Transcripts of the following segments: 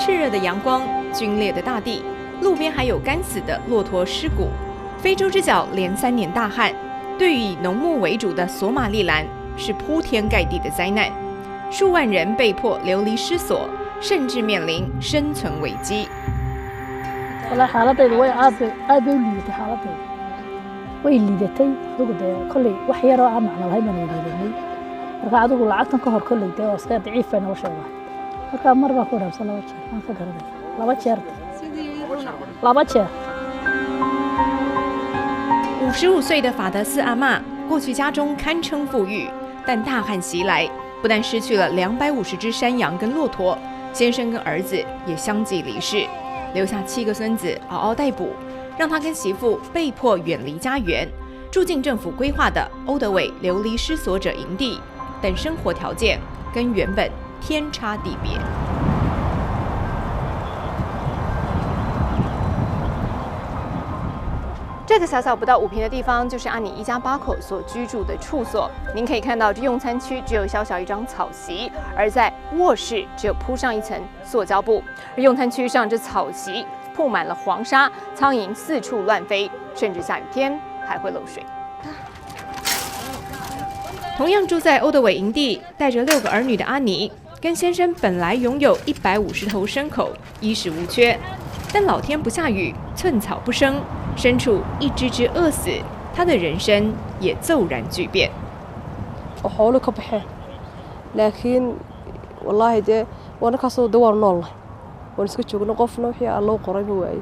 炽热的阳光、皲裂的大地，路边还有干死的骆驼尸骨。非洲之角连3年大旱，对于以农牧为主的索马利兰是铺天盖地的灾难，数万人被迫流离失所，甚至面临生存危机。والله xaaladaydu way aad bay u liidatay xaaladaydu way liidatay adigu dee kolley wax yaroo aan macno lahayn baan weydiinay marka adigu lacagtan ka hor kolley dee waa iska daciif bay nolosha waa marka mar baa ku dhaafsan 2 jeer aan ka garanay 2 jeer 2 jeer。55岁的法德斯阿嬷过去家中堪称富裕，但大旱袭来，不但失去了250只山羊跟骆驼，先生跟儿子也相继离世。留下7个孙子嗷嗷待哺，让他跟媳妇被迫远离家园，住进政府规划的欧德韦流离失所者营地，但生活条件跟原本天差地别。这个小小不到5坪的地方，就是阿尼一家8口所居住的处所。您可以看到，这用餐区只有小小一张草席，而在卧室只有铺上一层塑胶布。而用餐区上这草席铺满了黄沙，苍蝇四处乱飞，甚至下雨天还会漏水。同样住在欧德韦营地，带着6个儿女的阿尼，跟先生本来拥有150头牲口，衣食无缺，但老天不下雨，寸草不生。牲畜一只只饿死，他的人生也骤然巨变。xoolo ka baxeen laakiin wallaahi dee wana kaasoo dee waan noolnahay waan iska joogno qofna wixii aan loo qoray ma waaye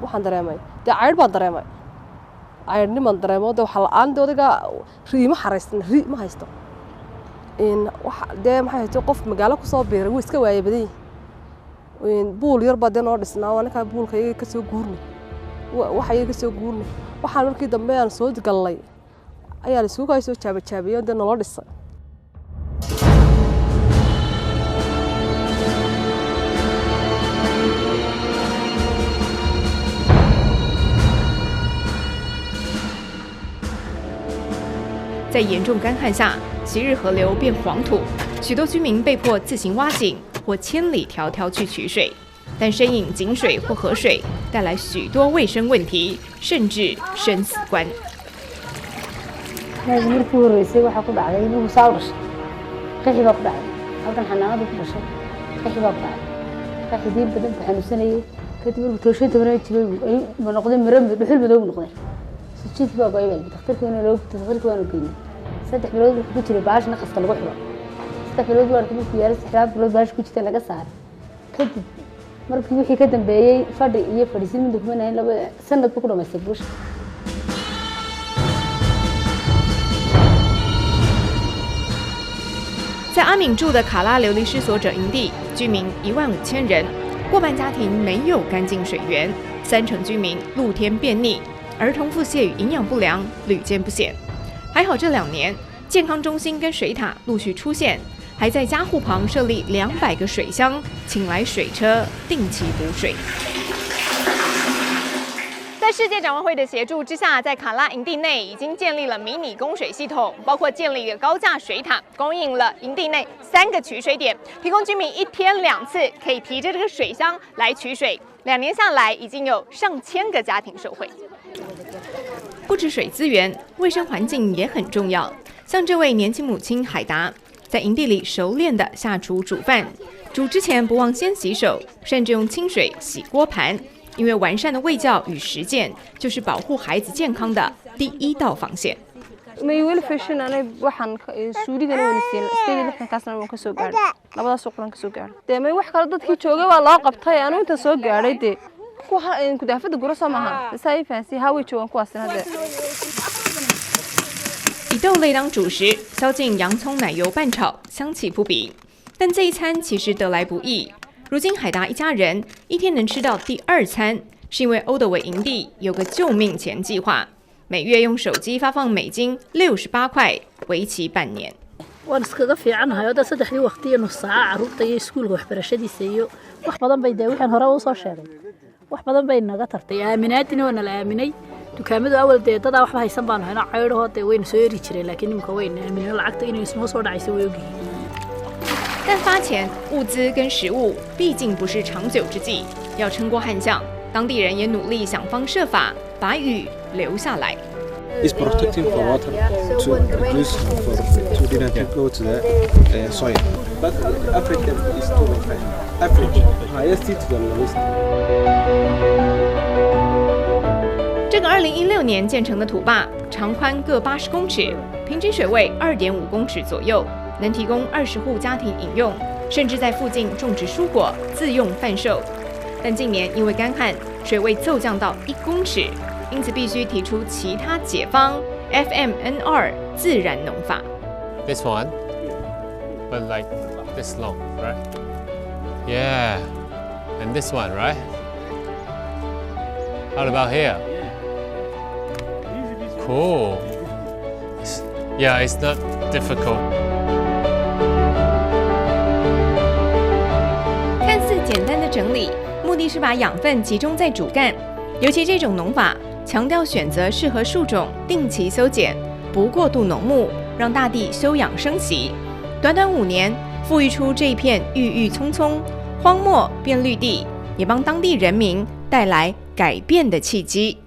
waxaan dareemay dee caydh baan dareemay caydhnimaan dareemo dee waxa la-aan dee odayga rii ma xaraystan rii ma haysto dee maxay haysto qof magaalo kusoo biiray wuu iska waaye badan yihin buul yar baa dee noo dhisnaa waa ninkaa buulka iyaga ka soo guurnay waxa iyaga ka soo guurnay waxaan markii dambe aan soo gallay ayaa la isugu soo jaabajaabiyay dee nolol dhisay。在严重干旱下，昔日河流变黄土，许多居民被迫自行挖井或千里迢迢去取水。但深饮井水或河水带来许多卫生问题，甚至生死关。markii horeysay waxa ku dhacday inuu soo dhashay qixi baa ku dhacday halkan xanaanada ku dhashay qixi baa ku dhacday qixidii badan baa xanuunsanayay kadib markuu tooshay tabanay jibay ma noqday maran dhuxul madow noqday sijid baa go'ay dhakhtarka inuu loo dhakhtarka waanu geeyay 3 bilood wuxuu ku jiray baash naqaska lagu xiro 3 bilood waa ku yaalay 3 bilood baash ku jirtay laga saaray kadib markii wixii ka dambeeyay fadhi iyo fadhiisin mid dukumeynay laba sanad ku dhamaystay buush。在阿敏住的卡拉流离失所者营地，居民15000人，过半家庭没有干净水源，3成居民露天便溺，儿童腹泻与营养不良屡见不鲜。还好这2年，健康中心跟水塔陆续出现，还在家户旁设立200个水箱，请来水车定期补水。在世界展望会的协助之下，在卡拉营地内已经建立了迷你供水系统，包括建立一个高架水塔，供应了营地内3个取水点，提供居民1天2次可以提着这个水箱来取水。2年下来，已经有上千个家庭受惠。不止水资源，卫生环境也很重要。像这位年轻母亲海达，在营地里熟练地下厨煮饭，煮之前不忘先洗手，甚至用清水洗锅盘。因为完善的卫教与实践，就是保护孩子健康的第1道防线。may weli fashion anay waxaan suuligana weli siin isagii lixdan kaasna waan ka soo gaaray labadaas suuqan ka soo gaaray dee may wax kale dadkii joogay waa loo qabtay anu inta soo gaaray dee ku daafada gura soo maaha sai fancy haway joogan kuwaasina dee。以豆类当主食，浇进洋葱奶油拌炒，香气扑鼻。但这一餐其实得来不易。如今海达一家人1天能吃到第2餐，是因为欧德韦营地有个救命钱计划，每月用手机发放美金68块，为期半年。waan iskaga fiicanahay oo 3 waqti nus saac carruurta iyo iskuulka waxbarashadiisa iyo wax badan bay waxaan hore u soo sheegay wax badan bay naga tartay aaminaadina waa la aaminay dukaamadu awal dad waxba haysan baan hayna caydho wayna soo yiri jireen laakiin imka wayna aaminay lacagta inay isma soo dhacayso way ogyihiin 但发钱、物资跟食物毕竟不是长久之计，要撑过旱象，当地人也努力想方设法把雨留下来。Is protecting for water to produce to didn't go to the soil. But Africa is too much. Africa highest to the lowest. 这个2016年建成的土坝，长宽各80公尺，平均水位2.5公尺左右，能提供20户家庭饮用，甚至在附近种植蔬果自用贩售。但近年因为干旱，水位骤降到1公尺，因此必须提出其他解方 FMNR 自然农法。This one, but like this long, right? Yeah, and this one, right? How about here? Cool. Yeah, it's not difficult. 看似简单的整理，目的是把养分集中在主干。尤其这种农法强调选择适合树种，定期修剪，不过度农牧，让大地休养生息。短短5年，富裕出这一片郁郁葱葱，荒漠变绿地，也帮当地人民带来改变的契机。